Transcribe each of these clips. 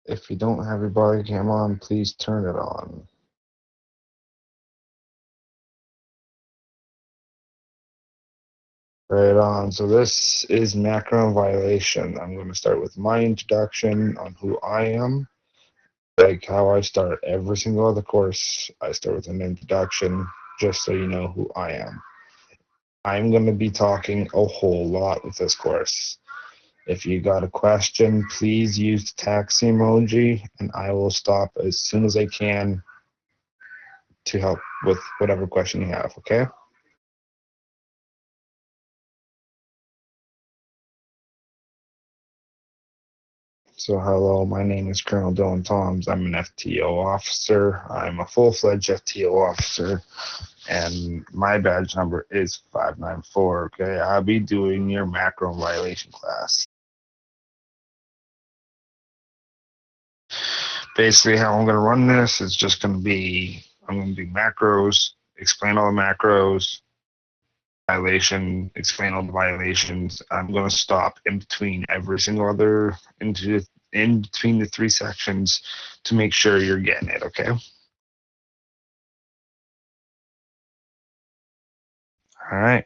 If you don't have your body cam on, please turn it on. Right on. So this is macro violation. I'm going to start with my introduction on who I am. Like how I start every single other course, I start with an introduction just so you know who I am. I'm going to be talking a whole lot with this course. If you got a question, please use the taxi emoji and I will stop as soon as I can to help with whatever question you have, okay? So hello, my name is Colonel Dylan Toms. I'm an FTO officer. I'm a full-fledged FTO officer, and my badge number is 594, okay? I'll be doing your macro violation class. Basically, how I'm going to run this is just going to be, I'm going to do macros, explain all the macros, violation, explain all the violations. I'm going to stop in between every single other, in between the three sections to make sure you're getting it, okay? All right.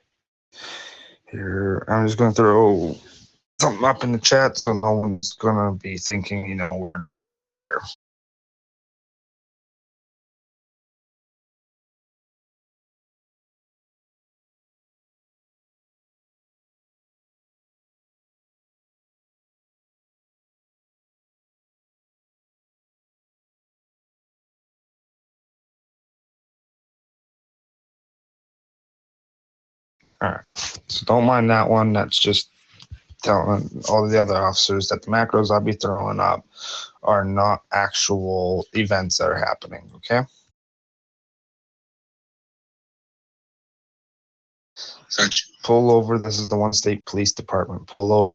Here, I'm just going to throw something up in the chat so no one's going to be thinking, you know, all right. So don't mind that one. That's just telling all the other officers that the macros I'll be throwing up are not actual events that are happening, okay? Pull over. This is the One State Police Department. Pull over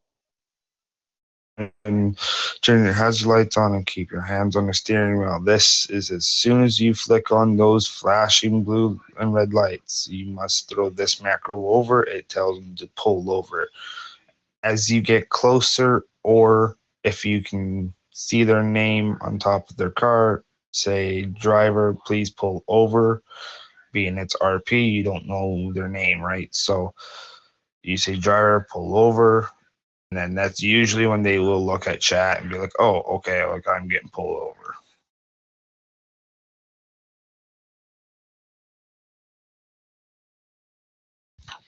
and turn your hazard lights on and keep your hands on the steering wheel. This is as soon as you flick on those flashing blue and red lights, you must throw this macro over. It tells them to pull over. As you get closer, or if you can see their name on top of their car, say, driver, please pull over. Being it's RP, you don't know their name, right? So you say, driver, pull over. And then that's usually when they will look at chat and be like, oh, okay, like I'm getting pulled over.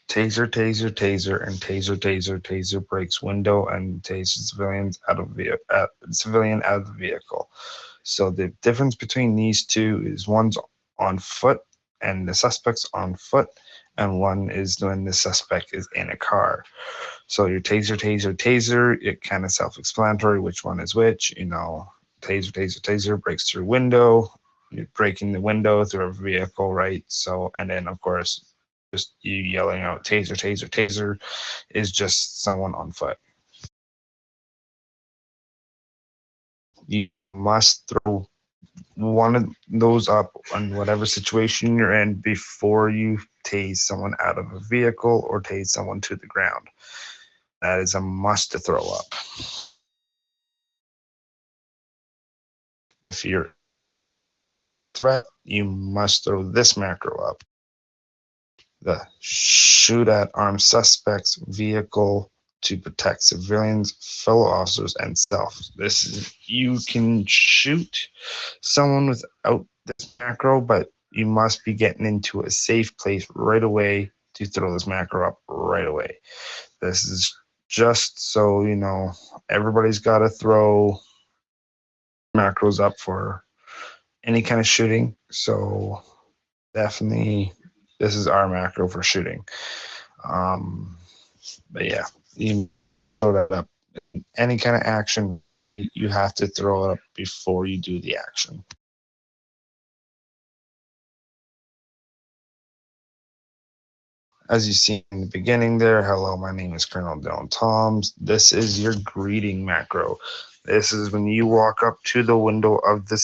Taser, taser, taser, and taser, taser, taser breaks window and taser civilian out of the vehicle. So the difference between these two is one's on foot and the suspect's on foot, and one is when the suspect is in a car. So your taser, taser, taser, it kind of self-explanatory which one is which. You know, taser, taser, taser breaks through window. You're breaking the window through a vehicle, right? So, and then of course, just you yelling out taser, taser, taser is just someone on foot. You must throw one of those up on whatever situation you're in before you tase someone out of a vehicle or tase someone to the ground. That is a must to throw up. If you're threat, you must throw this macro up. The shoot at armed suspects, vehicle to protect civilians, fellow officers, and self. This is, you can shoot someone without this macro, but you must be getting into a safe place right away to throw this macro up right away. This is just so you know, everybody's got to throw macros up for any kind of shooting. So definitely, this is our macro for shooting. But yeah, you throw that up. Any kind of action, you have to throw it up before you do the action. As you see in the beginning there, hello, my name is Colonel Dylan Toms. This is your greeting macro. This is when you walk up to the window of the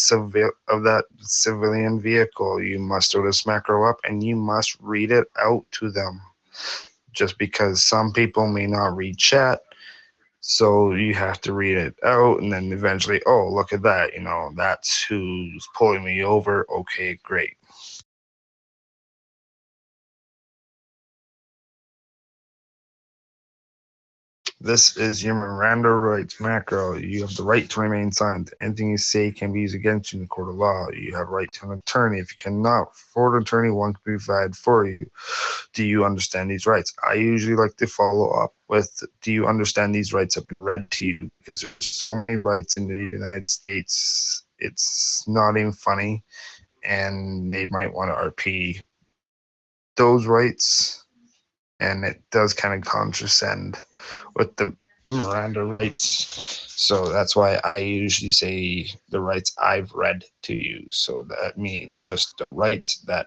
that civilian vehicle. You must throw this macro up and you must read it out to them. Just because some people may not read chat, So you have to read it out, and then eventually, oh, look at that, that's who's pulling me over. Okay, great. This is your Miranda rights macro. You have the right to remain silent. Anything you say can be used against you in the court of law. You have right to an attorney. If you cannot afford an attorney, one can be provided for you. Do you understand these rights? I usually like to follow up with, do you understand these rights have been read to you? Because there's so many rights in the United States, it's not even funny, and they might want to RP those rights, and it does kind of contrascend with the Miranda rights. So that's why I usually say the rights I've read to you. So that means just the rights that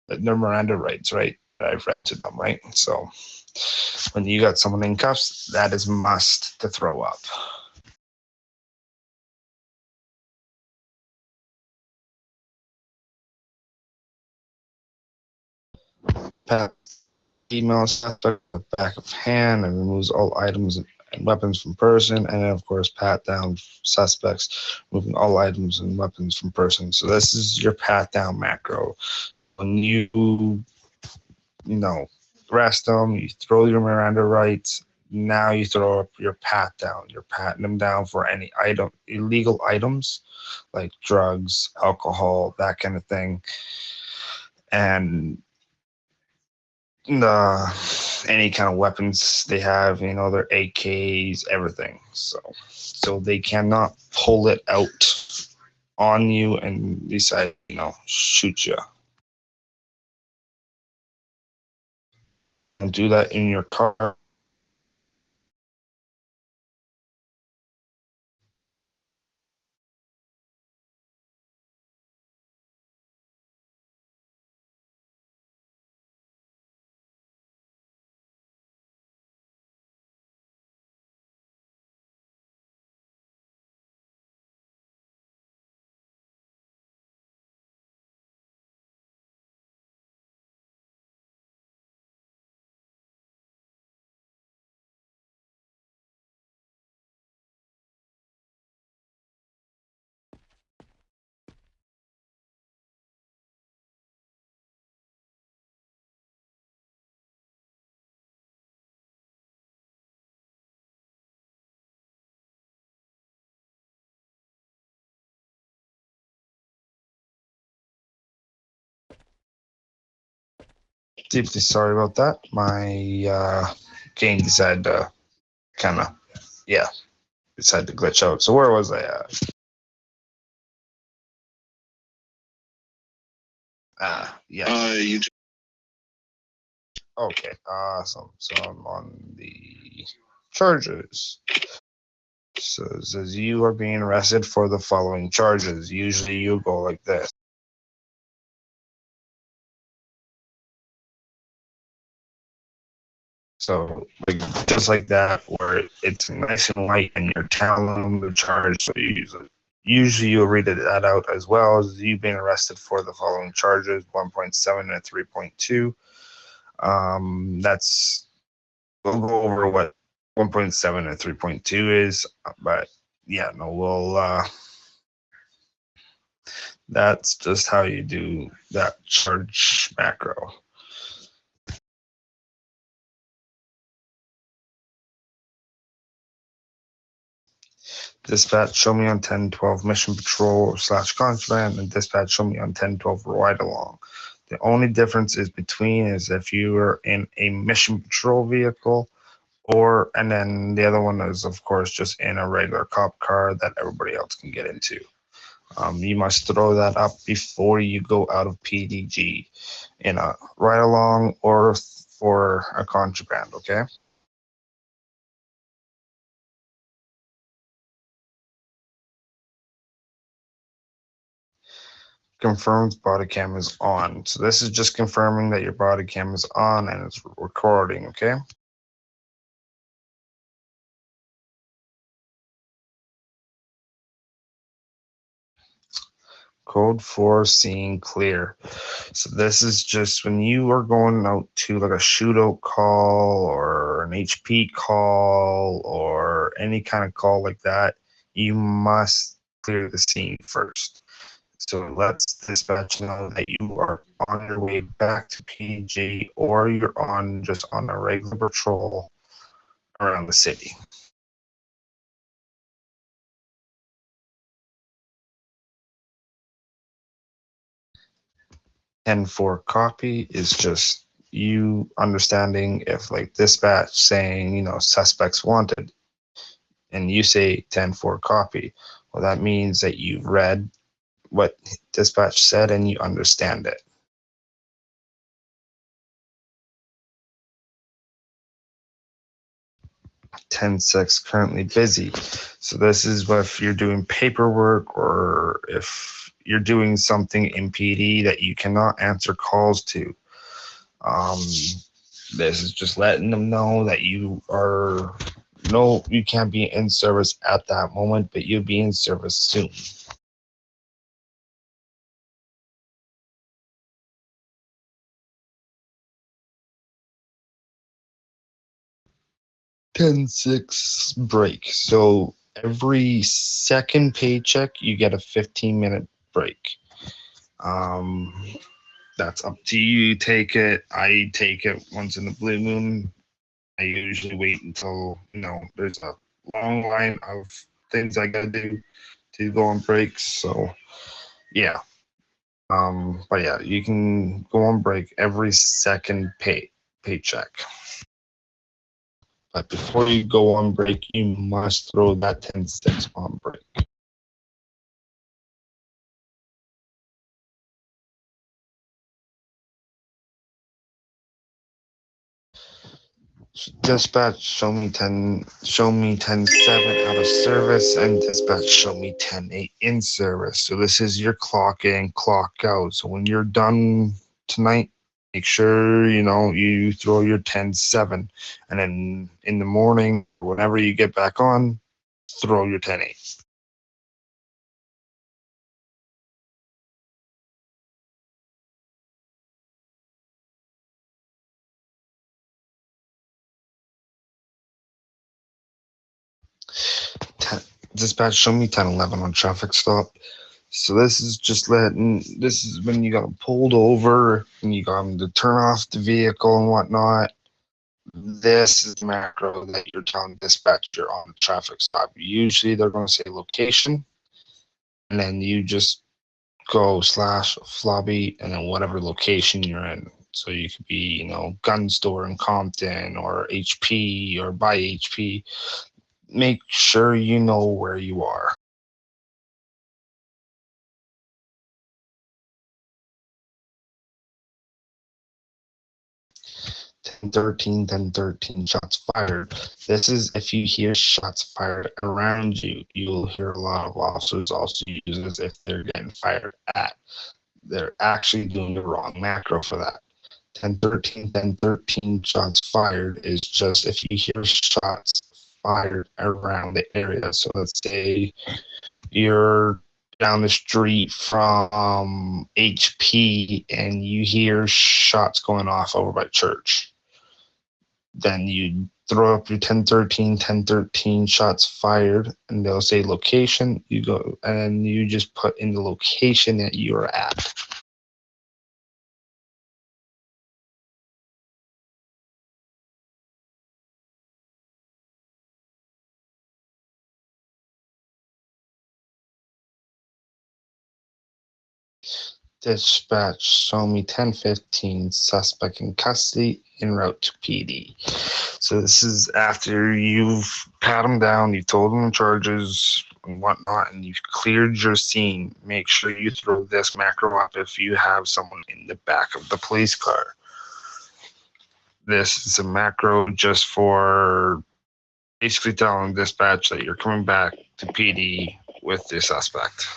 the Miranda rights, right? That I've read to them, right? So when you got someone in cuffs, that is must to throw up. Pat email suspect the back of hand and removes all items and weapons from person, and then of course pat down suspects, removing all items and weapons from person. So this is your pat down macro. When you arrest them, you throw your Miranda rights. Now you throw up your pat down. You're patting them down for any illegal items like drugs, alcohol, that kind of thing, and any kind of weapons they have, their AKs, everything. So they cannot pull it out on you and decide, shoot you. And do that in your car. Deeply sorry about that. My game decided to kind of, decided to glitch out. So where was I at? Yeah. Okay, awesome. So I'm on the charges. So it says you are being arrested for the following charges. Usually you go like this. So just like that, where it's nice and white and you're telling them the charge. So usually you'll read that out as well as you being arrested for the following charges: 1.7 and 3.2. That's we'll go over what 1.7 and 3.2 is, but yeah, no, that's just how you do that charge macro. Dispatch, show me on 1012 mission patrol / contraband, and dispatch, show me on 1012 ride along. The only difference is between is if you are in a mission patrol vehicle, and then the other one is of course just in a regular cop car that everybody else can get into. You must throw that up before you go out of PDG in a ride along or for a contraband, okay? Confirms body cam is on. So this is just confirming that your body cam is on and it's recording, okay? Code 4, seeing clear. So this is just when you are going out to like a shootout call or an HP call or any kind of call like that, you must clear the scene first. So let's dispatch know that you are on your way back to PG or you're just on a regular patrol around the city. 10-4 copy is just you understanding if like dispatch saying, suspects wanted, and you say 10-4 copy. Well, that means that you've read what dispatch said and you understand it. 10-6 currently busy. So this is what if you're doing paperwork or if you're doing something in PD that you cannot answer calls to. This is just letting them know that you can't be in service at that moment, but you'll be in service soon. (10-6) break. So every second paycheck, you get a 15-minute break. That's up to you. Take it. I take it once in the blue moon. I usually wait until, there's a long line of things I gotta do to go on breaks. So yeah. But yeah, you can go on break every second paycheck. But before you go on break, you must throw that 10-6 on break. Dispatch, show me 10-7 out of service, and dispatch, show me 10-8 in service. So this is your clock in, clock out. So when you're done tonight, make sure, you throw your 10-7. And then in the morning, whenever you get back on, throw your 10-8. Dispatch, show me 10-11 on traffic stop. So this is when you got them pulled over and you got them to turn off the vehicle and whatnot. This is the macro that you're telling dispatch you're on the traffic stop. Usually they're going to say location, and then you just go /Flobby and then whatever location you're in. So you could be, gun store in Compton or HP or by HP. Make sure you know where you are. 10-13 shots fired. This is if you hear shots fired around you. You'll hear a lot of officers also use this if they're getting fired at. They're actually doing the wrong macro for that. 10-13 shots fired is just if you hear shots fired around the area. So let's say you're down the street from HP and you hear shots going off over by church. Then you throw up your 10-13 shots fired, and they'll say location. You go, and you just put in the location that you're at. Dispatch, show me 10-15 suspect in custody en route to PD. So this is after you've pat them down, you told them the charges and whatnot, and you've cleared your scene. Make sure you throw this macro up if you have someone in the back of the police car. This is a macro just for basically telling dispatch that you're coming back to PD with the suspect.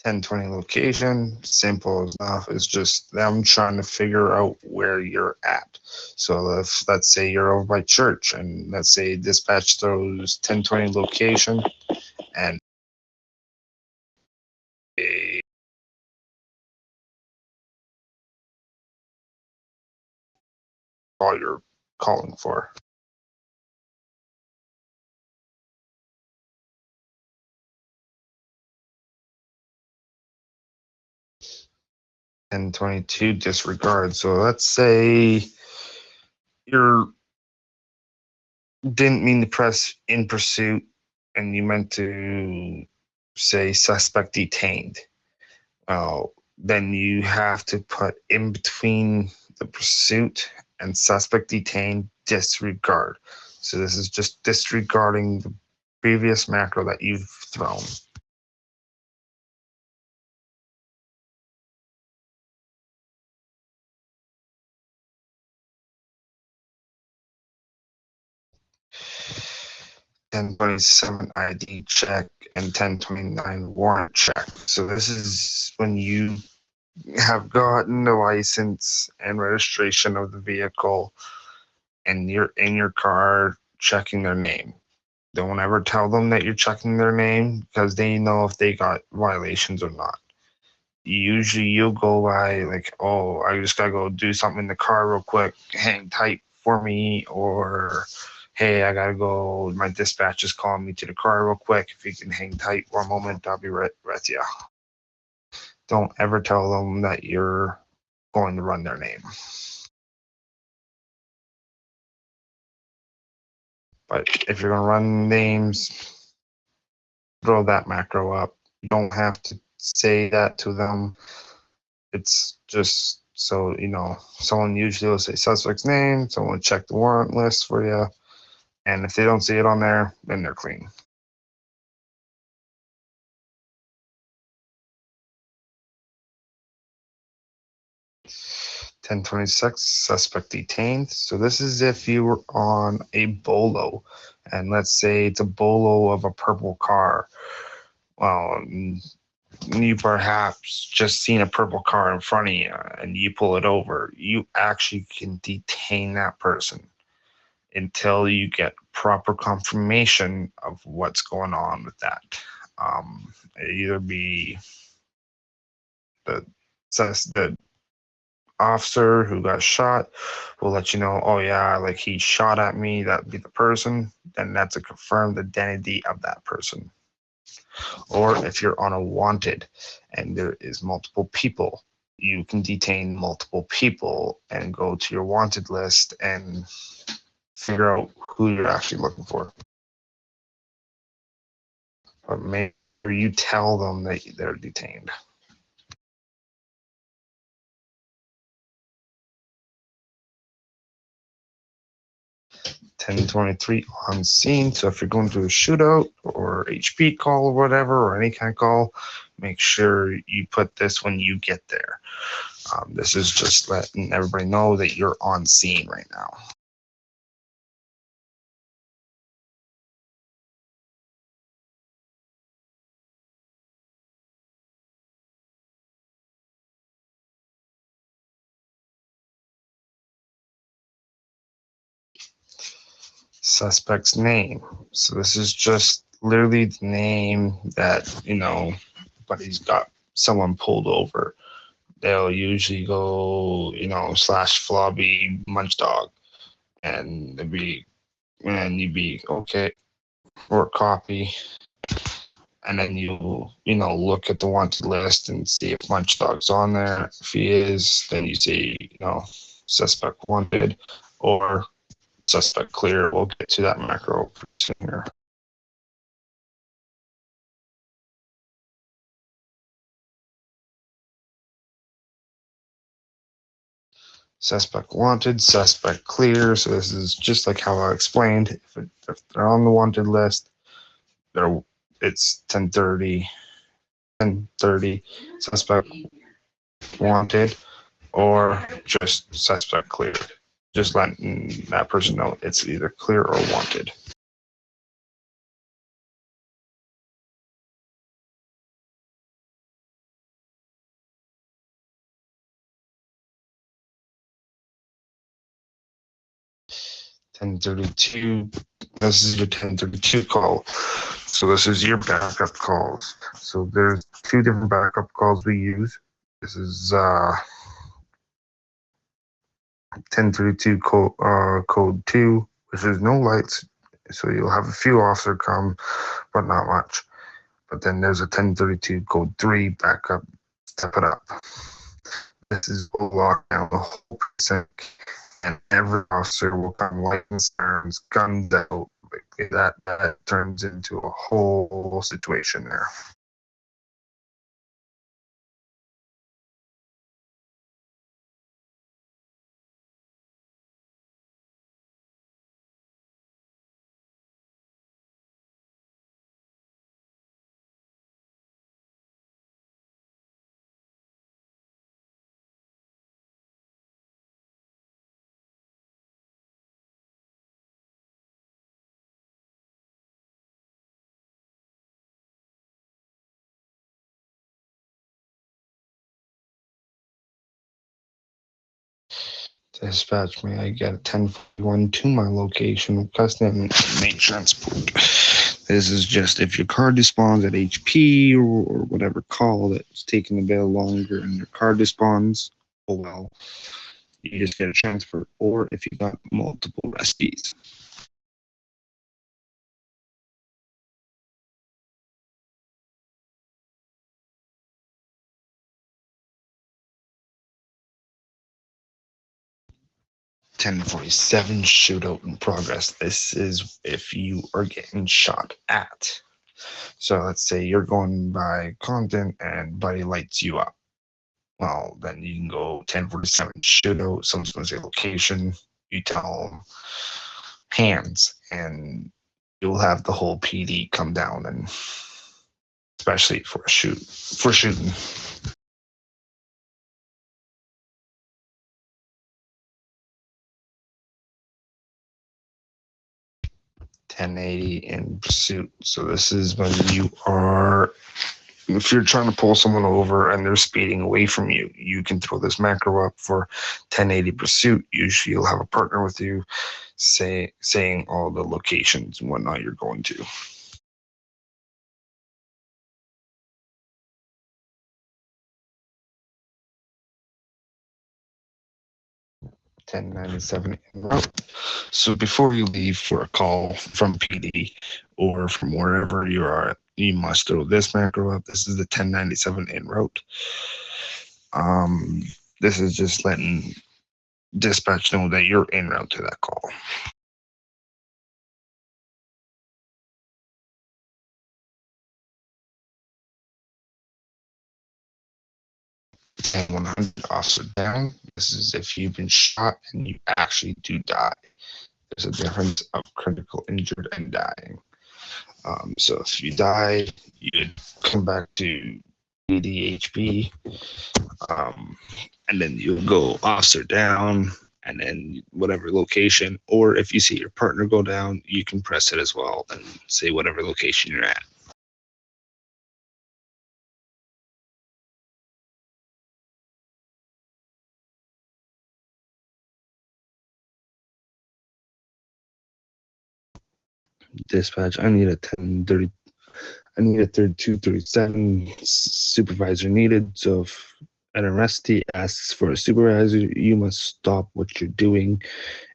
1020 location, simple enough. It's just them trying to figure out where you're at. So if, let's say you're over by church, and let's say dispatch throws 1020 location, and all you're calling for. And 22 disregard. So let's say you didn't mean to press in pursuit, and you meant to say suspect detained. Well, then you have to put in between the pursuit and suspect detained disregard. So this is just disregarding the previous macro that you've thrown. And 1027 ID check and 1029 warrant check. So this is when you have gotten the license and registration of the vehicle, and you're in your car checking their name. Don't ever tell them that you're checking their name, because they know if they got violations or not. Usually you'll go by like, oh, I just gotta go do something in the car real quick, hang tight for me, or hey, I gotta go, my dispatch is calling me to the car real quick, if you can hang tight for a moment, I'll be right with you. Don't ever tell them that you're going to run their name. But if you're going to run names, throw that macro up. You don't have to say that to them. It's just so, someone usually will say suspect's name, someone will check the warrant list for you. And if they don't see it on there, then they're clean. (1026) suspect detained. So this is if you were on a bolo, and let's say it's a bolo of a purple car. Well, you perhaps just seen a purple car in front of you and you pull it over. You actually can detain that person until you get proper confirmation of what's going on with that. It either be the officer who got shot will let you know, oh yeah, like he shot at me, that'd be the person. Then that's a confirmed identity of that person. Or if you're on a wanted and there is multiple people, you can detain multiple people and go to your wanted list and figure out who you're actually looking for. But make sure you tell them that they're detained. (1023) on scene. So if you're going to a shootout or HP call or whatever, or any kind of call, make sure you put this when you get there. This is just letting everybody know that you're on scene right now. Suspect's name. So this is just literally the name that, but he's got someone pulled over. They'll usually go, / Flobby Munch Dog, and you'd be okay, or copy. And then you look at the wanted list and see if Munch Dog's on there. If he is, then you see, suspect wanted or suspect clear. We'll get to that macro here. Suspect wanted, suspect clear. So this is just like how I explained. If they're on the wanted list, it's 1030, suspect wanted, or just suspect clear. Just letting that person know it's either clear or wanted. 1032. This is your 1032 call. So this is your backup calls. So there's two different backup calls we use. This is 1032 code 2, which is no lights. So you'll have a few officer come, but not much. But then there's a 1032 code 3 backup. Step it up. This is lock down the whole precinct, and every officer will come lighting sirens, guns out. That turns into a whole situation there. Dispatch, may I get 1041 to my location of custom main transport? This is just if your car despawns at HP or whatever call that's taking a bit longer and your car despawns, oh well, you just get a transfer. Or if you got multiple recipes. $10.47 shootout in progress. This is if you are getting shot at. So let's say you're going by content and buddy lights you up. Well, then you can go 10:47 shootout. Someone's going to say location. You tell them hands, and you'll have the whole PD come down, and especially for shooting. 1080 in pursuit. So this is when you are, if you're trying to pull someone over and they're speeding away from you, you can throw this macro up for 1080 pursuit. Usually you'll have a partner with you saying all the locations and whatnot you're going to. $10.97 en route. So before you leave for a call from PD or from wherever you are, you must throw this macro up. This is the $10.97 en route. This is just letting dispatch know that you're en route to that call. And 100 officer down. This is if you've been shot and you actually do die. There's a difference of critical injured and dying. So if you die, you'd come back to ADHP, and then you'll go officer down, and then whatever location. Or if you see your partner go down, you can press it as well and say whatever location you're at. Dispatch, I need a 1030. I need a 3237 supervisor needed. So if an arrestee asks for a supervisor, you must stop what you're doing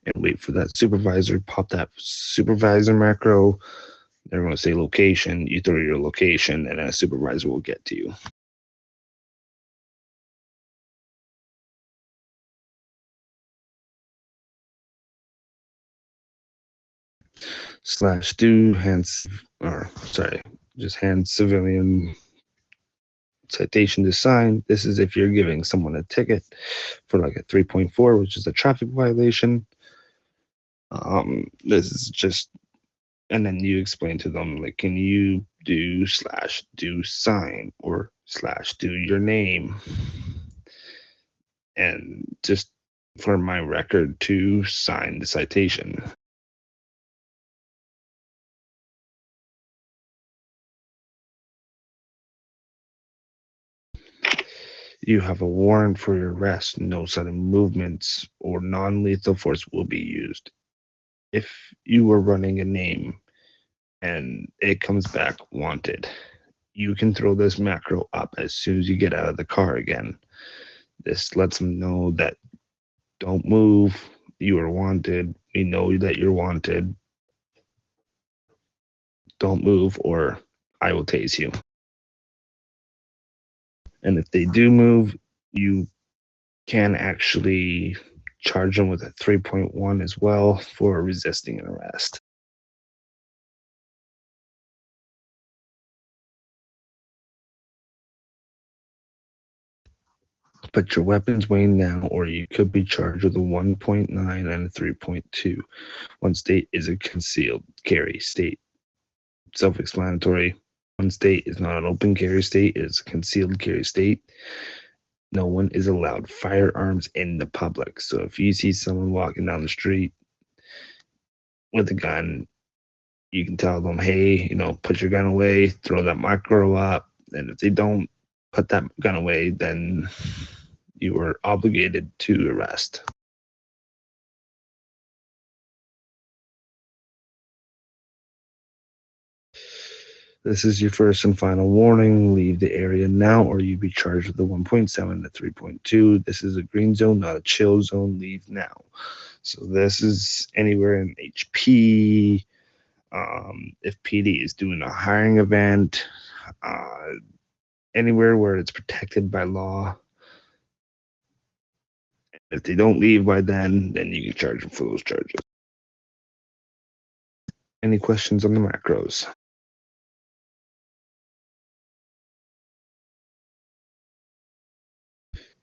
and wait for that supervisor. Pop that supervisor macro. They're going to say location. You throw your location, and a supervisor will get to you. Slash do hands, or sorry, just hand civilian citation to sign. This is if you're giving someone a ticket for like a 3.4, which is a traffic violation. This is just, and then you explain to them, like, can you do slash do sign or slash do your name, and just for my record to sign the citation. You have a warrant for your arrest. No sudden movements or non-lethal force will be used. if you were running a name and it comes back wanted, you can throw this macro up as soon as you get out of the car again. This lets them know that don't move, you are wanted, we know that you're wanted, don't move or I will tase you. And if they do move, you can actually charge them with a 3.1 as well for resisting an arrest. Put your weapons away now, or you could be charged with a 1.9 and a 3.2. One state is a concealed carry state. Self-explanatory. One state is not an open carry state, it is a concealed carry state. No one is allowed firearms in the public. So if you see someone walking down the street with a gun, you can tell them, hey, put your gun away, throw that macro up. And if they don't put that gun away, then you are obligated to arrest. This is your first and final warning. Leave the area now or you'll be charged with the 1.7 to 3.2. This is a green zone, not a chill zone. Leave now. So this is anywhere in HP. If PD is doing a hiring event, anywhere where it's protected by law. If they don't leave by then you can charge them for those charges. Any questions on the macros?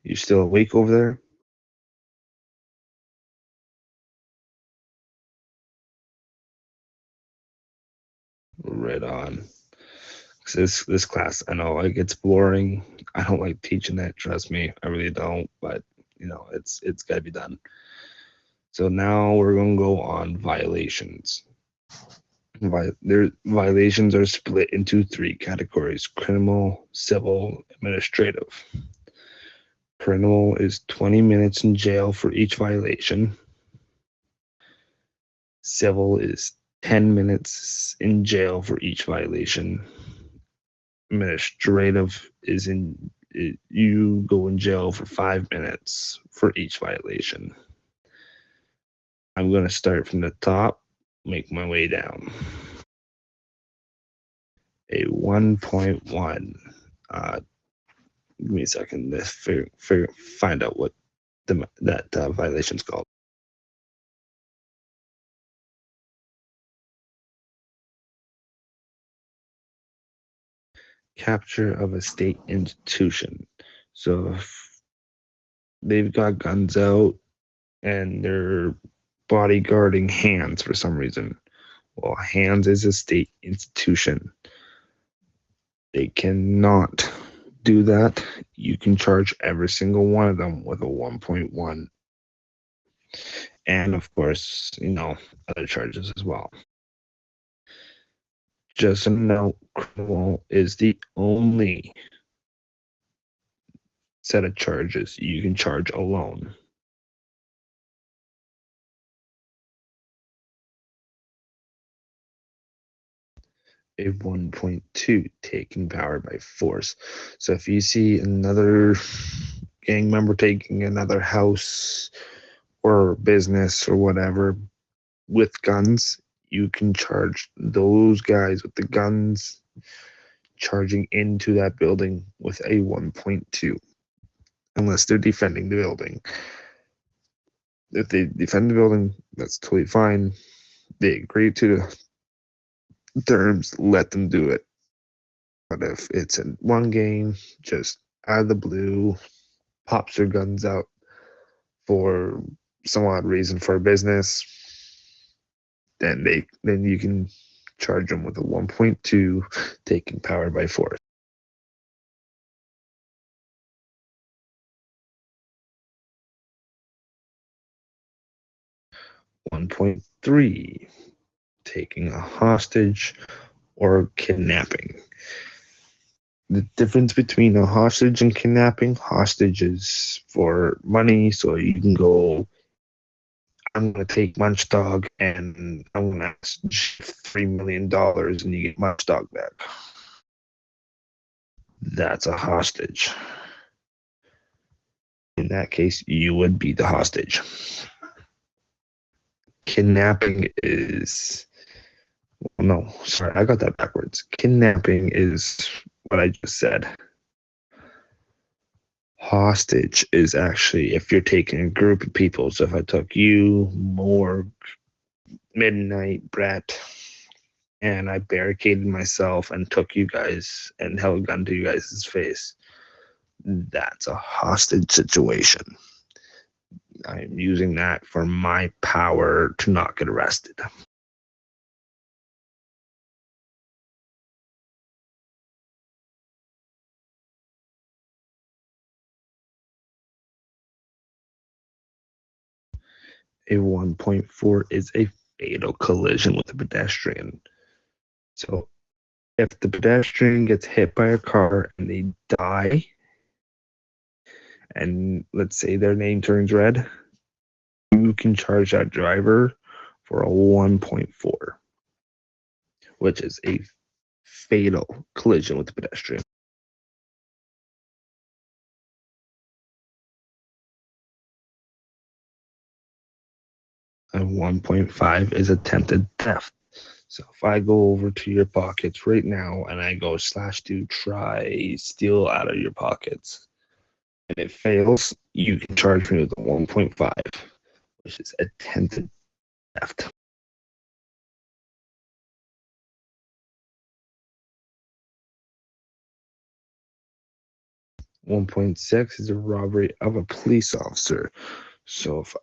You still awake over there? Right on. This class, I know it gets boring. I don't like teaching that. Trust me, I really don't. But it's got to be done. So now we're gonna go on violations. Violations are split into 3 categories: criminal, civil, administrative. Criminal is 20 minutes in jail for each violation. Civil is 10 minutes in jail for each violation. Administrative is you go in jail for 5 minutes for each violation. I'm going to start from the top, make my way down. A 1.1. Give me a second to find out what that violation's called. Capture of a state institution. So if they've got guns out and they're bodyguarding Hands for some reason. Well, Hands is a state institution. They cannot do that. You can charge every single one of them with a 1.1. And of course, other charges as well. Just so you know, criminal is the only set of charges you can charge alone. A 1.2, taking power by force. So if you see another gang member taking another house or business or whatever with guns, you can charge those guys with the guns charging into that building with a 1.2, unless they're defending the building. If they defend the building, that's totally fine. They agree to the terms, let them do it. But if it's in one game, just out of the blue, pops their guns out for some odd reason for a business, then you can charge them with a 1.2, taking power by force. 1.3, taking a hostage or kidnapping. The difference between a hostage and kidnapping: hostage is for money, so you can go I'm going to take Munch Dog and I'm going to ask $3 million and you get Munch Dog back. That's a hostage. In that case, you would be the hostage. Kidnapping is, well, no, sorry, I got that backwards. Kidnapping is what I just said. Hostage is actually if you're taking a group of people. So if I took you, Morg, Midnight, Brett, and I barricaded myself and took you guys and held a gun to you guys' face, that's a hostage situation. I'm using that for my power to not get arrested. A 1.4 is a fatal collision with a pedestrian. So if the pedestrian gets hit by a car and they die, and let's say their name turns red, you can charge that driver for a 1.4, which is a fatal collision with the pedestrian. And 1.5 is attempted theft. So if I go over to your pockets right now and I go /do try steal out of your pockets and it fails, you can charge me with a 1.5, which is attempted theft. 1.6 is a robbery of a police officer. So if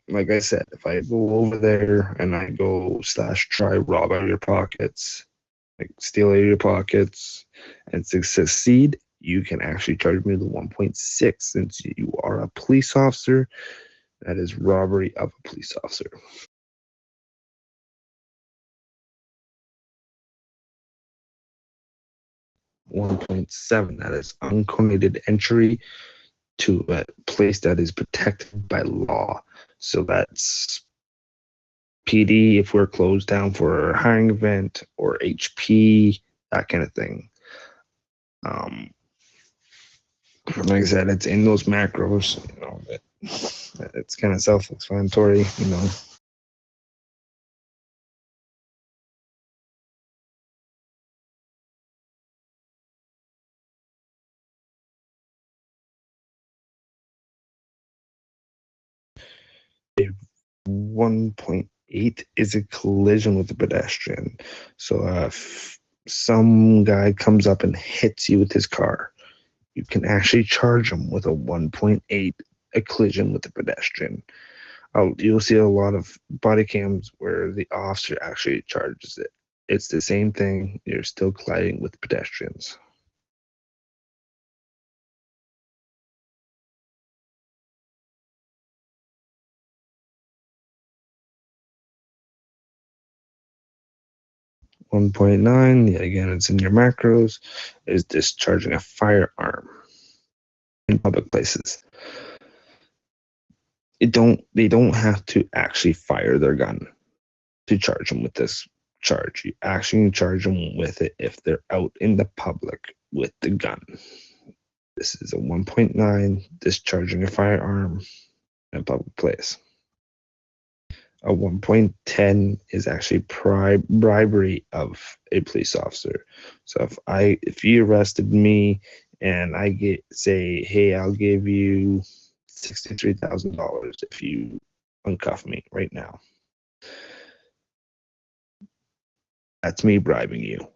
like I said, if I go over there and I go /try rob out of your pockets, like steal out of your pockets, and succeed, you can actually charge me the 1.6 since you are a police officer. That is robbery of a police officer. 1.7, that is uncoordinated entry to a place that is protected by law. So that's PD if we're closed down for a hiring event, or HP, that kind of thing. Like I said, it's in those macros. It's kind of self-explanatory. 1.8 is a collision with a pedestrian. So if some guy comes up and hits you with his car, you can actually charge him with a 1.8, a collision with a pedestrian. You'll see a lot of body cams where the officer actually charges it. It's the same thing. You're still colliding with pedestrians. 1.9, yet again, it's in your macros, is discharging a firearm in public places. They don't have to actually fire their gun to charge them with this charge. You actually charge them with it if they're out in the public with the gun. This is a 1.9, discharging a firearm in a public place. A 1.10 is actually bribery of a police officer. So if you arrested me and I say, hey, I'll give you $63,000 if you uncuff me right now. That's me bribing you.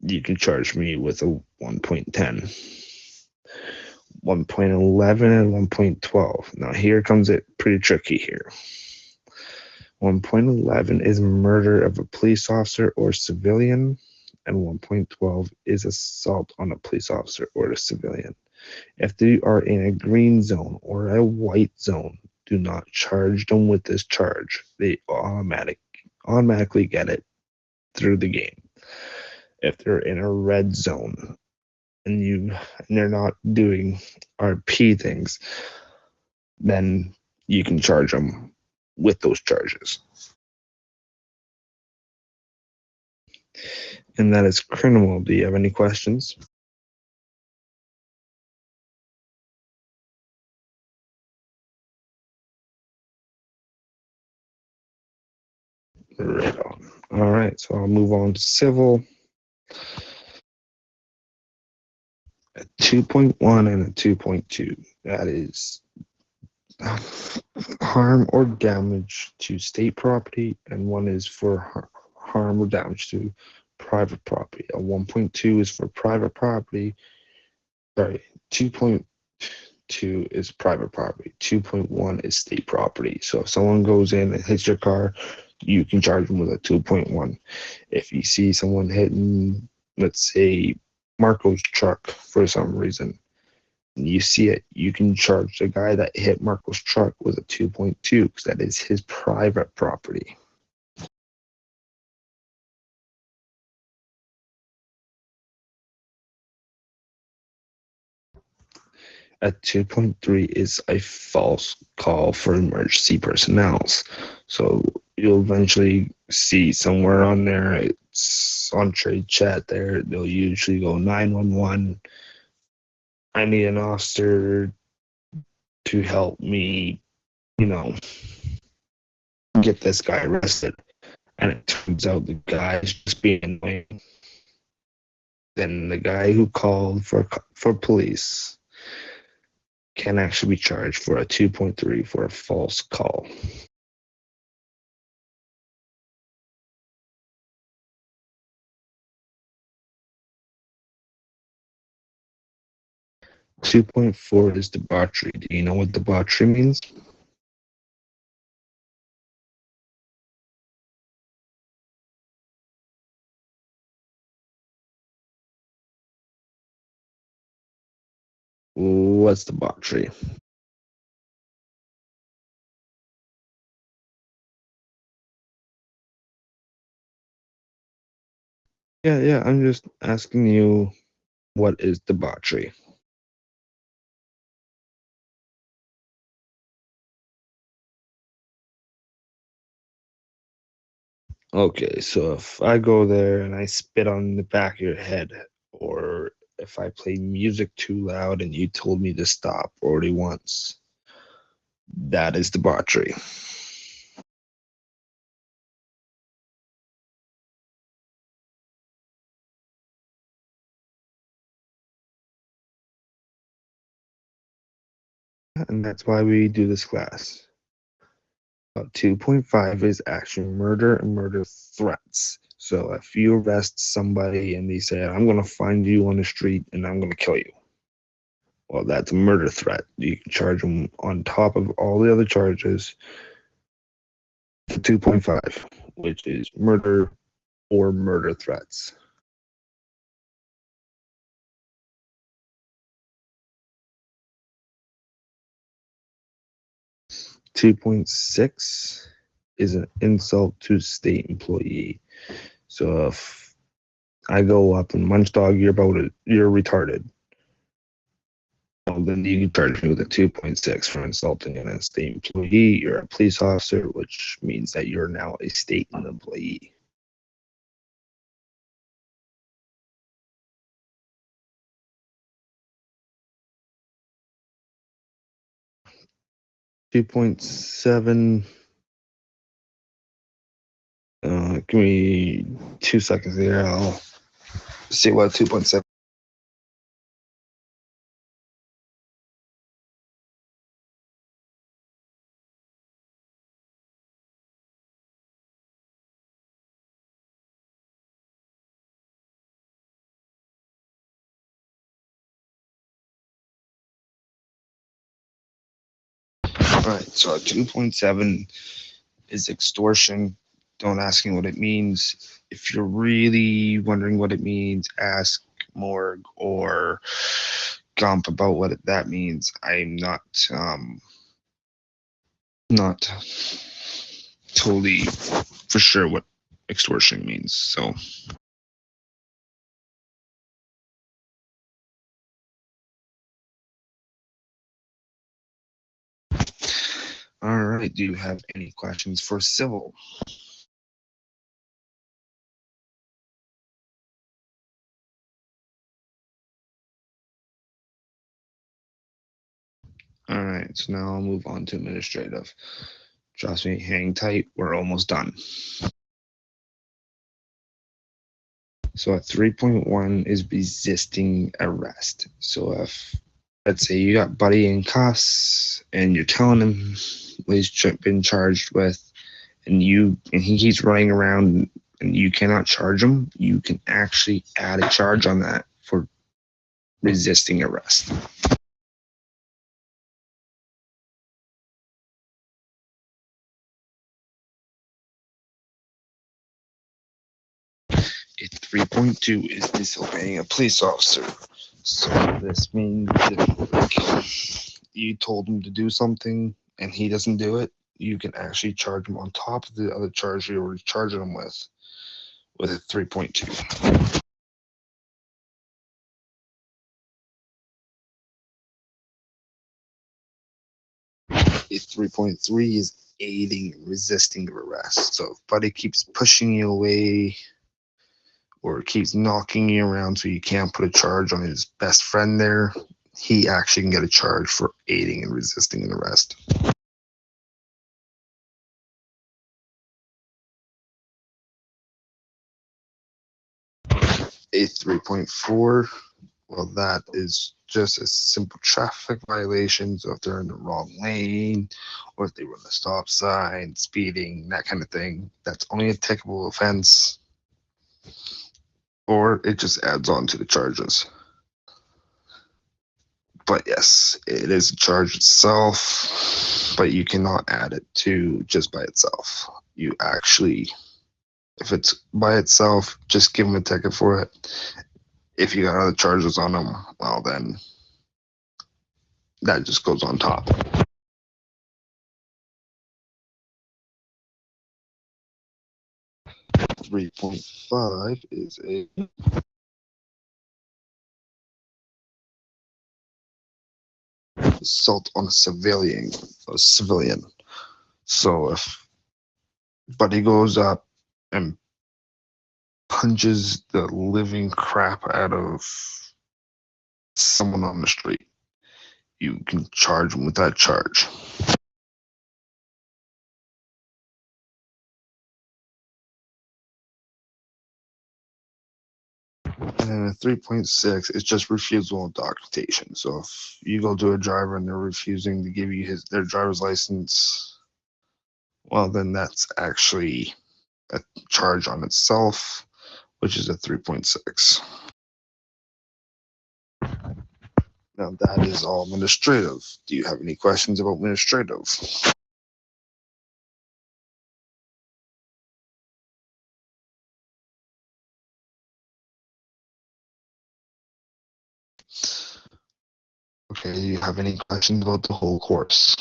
You can charge me with a 1.10. 1.11 and 1.12. Now here comes it pretty tricky here. 1.11 is murder of a police officer or civilian, and 1.12 is assault on a police officer or a civilian. If they are in a green zone or a white zone, do not charge them with this charge. They automatically get it through the game. If they're in a red zone and they're not doing RP things, then you can charge them with those charges. And that is criminal. Do you have any questions? Right on. All right, so I'll move on to civil. A 2.1 and a 2.2. That is harm or damage to state property, and one is for harm or damage to private property. A 1.2 is for private property. Sorry, 2.2 is private property. 2.1 is state property. So if someone goes in and hits your car, you can charge them with a 2.1. If you see someone hitting, let's say, Marco's truck for some reason, and you see it, you can charge the guy that hit Marco's truck with a 2.2 because that is his private property. A 2.3 is a false call for emergency personnel. So you'll eventually see somewhere on there, it's on trade chat there, they'll usually go 911. I need an officer to help me, get this guy arrested. And it turns out the guy's just being annoying. Then the guy who called for police can actually be charged for a 2.3 for a false call. Two 2.4 is debauchery. Do you know what debauchery means? What's debauchery? Yeah, I'm just asking you, what is debauchery? Okay, so if I go there and I spit on the back of your head, or if I play music too loud and you told me to stop already once, that is debauchery. And that's why we do this class. 2.5 is actually murder and murder threats. So if you arrest somebody and they say, I'm going to find you on the street and I'm going to kill you, well, that's a murder threat. You can charge them on top of all the other charges for 2.5, which is murder or murder threats. 2.6 is an insult to state employee. So if I go up and munch dog, you're retarded. Well, then you can charge me with a 2.6 for insulting an state employee. You're a police officer, which means that you're now a state employee. Two 2.7. Give me 2 seconds here. I'll see what 2.7. All right, so 2.7 is extortion. Don't ask me what it means. If you're really wondering what it means, ask Morg or Gump about what that means. I'm not totally for sure what extortion means. So right, do you have any questions for Civil? All right, so now I'll move on to administrative. Trust me, hang tight, we're almost done. So at 3.1 is resisting arrest. So if, let's say you got Buddy in cuffs and you're telling him what he's been charged with, and he keeps running around and you cannot charge him, you can actually add a charge on that for resisting arrest. A 3.2 is disobeying a police officer. So this means if you told him to do something and he doesn't do it, you can actually charge him on top of the other charge you were charging him with a 3.2. A 3.3 is aiding and resisting arrest. So if Buddy keeps pushing you away or keeps knocking you around so you can't put a charge on his best friend there, he actually can get a charge for aiding and resisting an arrest. A 3.4, well, that is just a simple traffic violation. So if they're in the wrong lane or if they run a stop sign, speeding, that kind of thing, that's only a tickable offense, or it just adds on to the charges. But yes, it is a charge itself, but you cannot add it to just by itself. You actually, if it's by itself, just give them a ticket for it. If you got other charges on them, well, then that just goes on top. Three 3.5 is a assault on a civilian. So if Buddy goes up and punches the living crap out of someone on the street, you can charge him with that charge. And 3.6 is just refusal of documentation. So if you go to a driver and they're refusing to give you their driver's license, well, then that's actually a charge on itself, which is a 3.6. Now that is all administrative. Do you have any questions about administrative? Okay, do you have any questions about the whole course?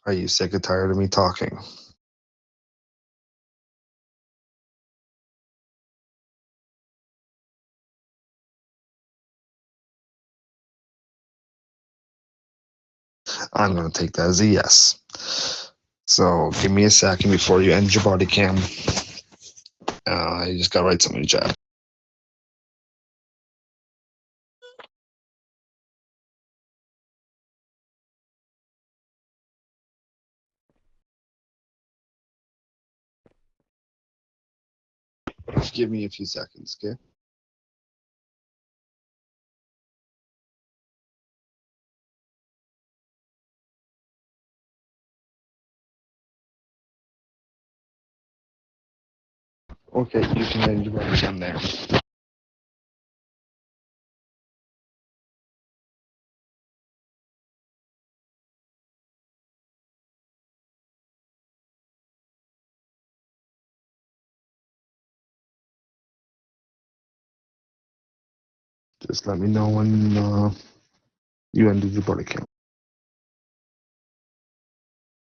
Are you sick and tired of me talking? I'm going to take that as a yes. So give me a second before you end your body cam. I just got to write something in chat. Give me a few seconds, okay? Okay, you can end your body cam there. Just let me know when you ended your body cam.